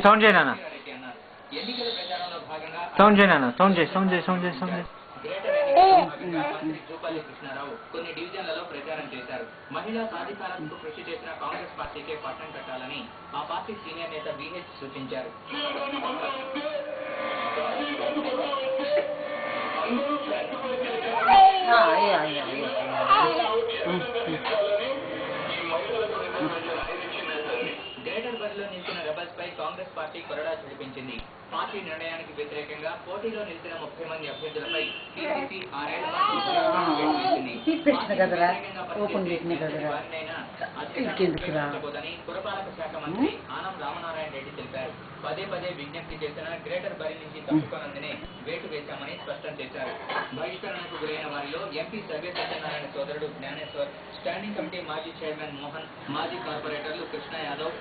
Sound చేయి నాన్న. అన్నారు. ఎన్నికల ప్రచారంలో భాగంగా సౌండ్ చేయి నాన్న. సౌండ్ చేయి. గ్రేటర్ ఎన్నికల్లో భాగంగా మంత్రి జూపల్లి కృష్ణారావు కొన్ని డివిజన్లలో ప్రచారం చేశారు. మహిళా సాధికారతకు కృషి చేసిన కాంగ్రెస్ పార్టీకే పట్టం కట్టాలని ఆ పార్టీ సీనియర్ నేత బిహెచ్ సూచించారు. గ్రేటర్ బరిలో నిలిచిన రెబల్స్ పై కాంగ్రెస్ పార్టీ కొరడా చూపించింది. పార్టీ నిర్ణయానికి వ్యతిరేకంగా పోటీలో నిలిచిన 30 మంది అభ్యర్థులపై టీసీసీ 6 ఏళ్ల పురపాలక శాఖ మంత్రి ఆనం రామనారాయణ రెడ్డి తెలిపారు. పదే విజ్ఞప్తి చేసిన గ్రేటర్ బరి నుంచి తప్పుకోనందునే వేటు వేశామని స్పష్టం చేశారు. బహిష్కరణకు గురైన వారిలో ఎంపీ సర్వే సత్యనారాయణ సోదరుడు జ్ఞానేశ్వర్, స్టాండింగ్ కమిటీ మాజీ చైర్మన్ మోహన్, మాజీ కార్పొరేటర్లు కృష్ణ యాదవ్,